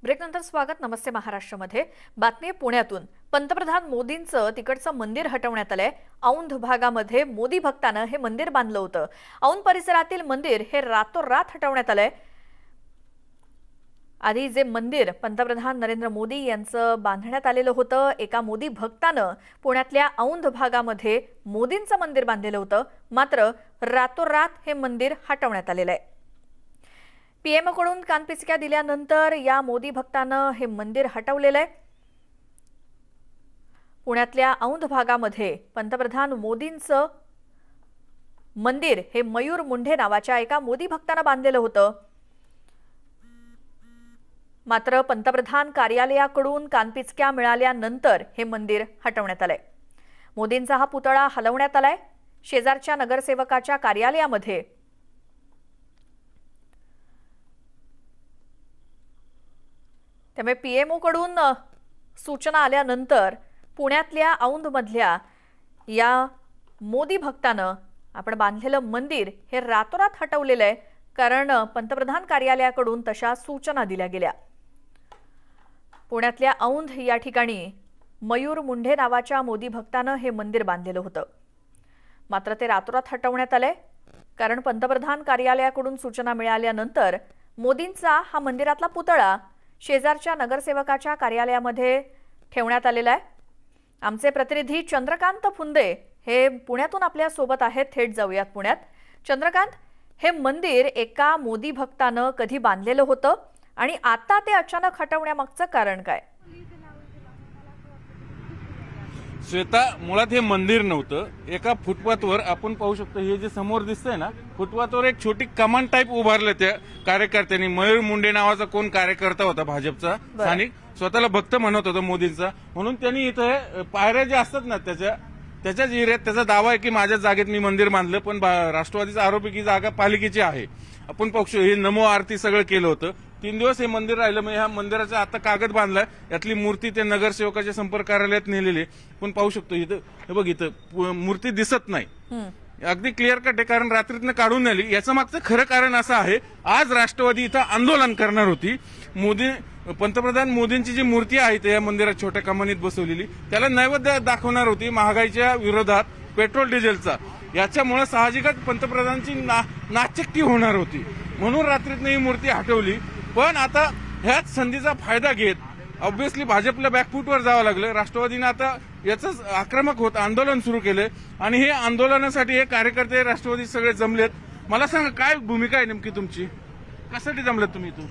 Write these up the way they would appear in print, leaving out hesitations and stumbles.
ब्रेकनंतर स्वागत. नमस्ते महाराष्ट्रामध्ये बातमी पुण्यातून. पंतप्रधान मोदींचं तिकडचं मंदिर हटवण्यात आलंय. औंध भागामध्ये मोदी भक्तानं हे मंदिर बांधलं होतं. औंध परिसरातील मंदिर हे रातोरात हटवण्यात आलंय. आधी जे मंदिर पंतप्रधान नरेंद्र मोदी यांचं बांधण्यात आलेलं होतं, एका मोदी भक्तानं पुण्यातल्या औंध भागामध्ये मोदींचं मंदिर बांधलेलं होतं. मात्र रातोरात हे मंदिर हटवण्यात आलेलं आहे. पीएम कडून कानपिचक्या दिल्यानंतर या मोदी भक्तानं हे मंदिर हटवलेलं आहे. पुण्यातल्या औंध भागामध्ये पंतप्रधान मोदींचं मंदिर हे मयूर मुंढे नावाच्या एका मोदी भक्तानं बांधलेलं होतं. मात्र पंतप्रधान कार्यालयाकडून कानपिचक्या मिळाल्यानंतर हे मंदिर हटवण्यात आलंय. मोदींचा हा पुतळा हलवण्यात आलाय. शेजारच्या नगरसेवकाच्या कार्यालयामध्ये त्यामुळे पीएमओ कडून सूचना आल्यानंतर पुण्यातल्या औंधमधल्या या मोदी भक्तानं आपण बांधलेलं मंदिर हे रातोरात हटवलेलं आहे. कारण पंतप्रधान कार्यालयाकडून तशा सूचना दिल्या गेल्या. पुण्यातल्या औंध या ठिकाणी मयूर मुंढे नावाच्या मोदी भक्तानं हे मंदिर बांधलेलं होतं. मात्र ते रातोरात हटवण्यात आलंय. कारण पंतप्रधान कार्यालयाकडून सूचना मिळाल्यानंतर मोदींचा हा मंदिरातला पुतळा शेजारच्या नगरसेवकाच्या कार्यालयामध्ये ठेवण्यात आलेला आहे. आमचे प्रतिनिधी चंद्रकांत फुंदे हे पुण्यातून आपल्या सोबत आहेत. थेट जाऊयात पुण्यात. चंद्रकांत, हे मंदिर एका मोदी भक्तानं कधी बांधलेलं होतं आणि आता ते अचानक हटवण्यामागचं कारण काय? श्वेता, मुळात हे मंदिर नव्हतं. एका फुटपाथवर आपण पाहू शकतो, हे जे समोर दिसतंय ना, फुटपाथवर एक छोटी कमान टाईप उभारलं त्या कार्यकर्त्यांनी. मयूर मुंडे नावाचा कोण कार्यकर्ता होता भाजपचा स्थानिक, स्वतःला भक्त म्हणत होता मोदींचा, म्हणून त्यांनी इथं पायऱ्या ज्या असतात ना त्याच्याच एरियात त्याचा दावा आहे की माझ्या जागेत मी मंदिर बांधलं. पण राष्ट्रवादीचा आरोप आहे की जागा पालिकेची आहे. आपण पाहू शकतो हे नमो आरती सगळं केलं होतं. 3 दिवस हे मंदिर राहिलं. मग ह्या मंदिराचा आता कागद बांधलाय. यातली मूर्ती ते नगरसेवकाच्या संपर्क कार्यालयात नेलेली. पण पाहू शकतो इथं, हे बघ, इथं मूर्ती दिसत नाही. अगदी क्लिअर कट आहे, कारण रात्रीतनं काढून नेली. याचं मागचं खरं कारण असं आहे, आज राष्ट्रवादी इथं आंदोलन करणार होती. पंतप्रधान मोदींची जी मूर्ती आहे या मंदिरात छोट्या कमानीत बसवलेली, त्याला नैवेद्य दाखवणार होती महागाईच्या विरोधात, पेट्रोल डिझेलचा. याच्यामुळे साहजिकच पंतप्रधानांची नाचक्की होणार होती, म्हणून रात्रीतनं ही मूर्ती हटवली. पण आता ह्याच संधीचा फायदा घेत ऑब्व्हियसली भाजपला बॅकफूटवर जावं लागलं. राष्ट्रवादीने आता याच आक्रमक होत आंदोलन सुरू केलंय आणि हे आंदोलनासाठी हे कार्यकर्ते राष्ट्रवादी सगळे जमलेत. मला सांगा, काय भूमिका आहे नेमकी तुमची? कशासाठी जमलेत तुम्ही इथून?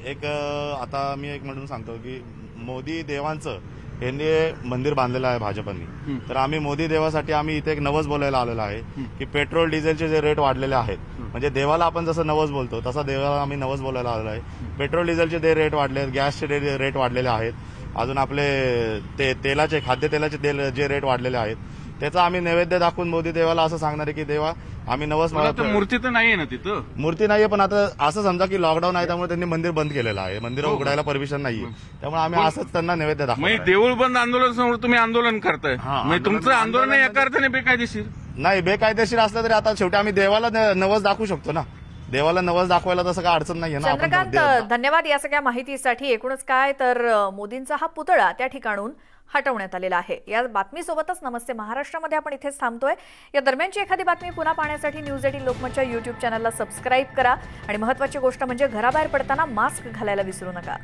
आता मी म्हणून सांगतो की मोदी देवांचं यांनी मंदिर बांधलेलं आहे भाजपनी. तर आम्ही मोदी देवासाठी आम्ही इथे एक नवस बोलायला आलेलो आहे की पेट्रोल डिझेलचे जे रेट वाढलेले आहेत, म्हणजे देवाला आपण जसं नवस बोलतो तसा देवाला आम्ही नवस बोलायला आलेलो आहे. पेट्रोल डिझेलचे रेट वाढले आहेत, गॅसचे रेट वाढलेले आहेत, अजून आपले तेलाचे खाद्यतेलाचे जे रेट वाढलेले आहेत, त्याचा आम्ही नैवेद्य दाखवून मोदी देवाला असं सांगणार आहे की देवा आम्ही नवस मूर्ती तर नाहीये ना तिथं? मूर्ती नाहीये, पण आता असं समजा की लॉकडाऊन आहे त्यामुळे त्यांनी मंदिर बंद केलेलं आहे. मंदिर उघडायला परमिशन नाहीये, त्यामुळे आम्ही असंच त्यांना नैवेद्य दाखवतो. देऊळ बंद आंदोलन समोर तुम्ही आंदोलन करताय, तुमचं आंदोलन एका अर्थाने बेकायदेशीर नाही. बेकायदेशीर असलं तरी आता शेवटी आम्ही देवाला नवस दाखवू शकतो ना. देवाला नवस दाखवायला तसं काय अडचण नाहीये ना. चंद्रकांत, धन्यवाद या सगळ्या माहितीसाठी. एकूणच काय तर मोदींचा हा पुतळा त्या ठिकाणून हटवण्यात आलेला आहे. या बातमीसोबतच नमस्ते महाराष्ट्रामध्ये आपण इथेच थांबतोय. या दरम्यानची एखादी बातमी पुन्हा पाहण्यासाठी न्यूज 18 लोकमतच्या YouTube चॅनलला सबस्क्राईब करा आणि महत्त्वाची गोष्ट म्हणजे घराबाहेर पडताना मास्क घालायला विसरू नका.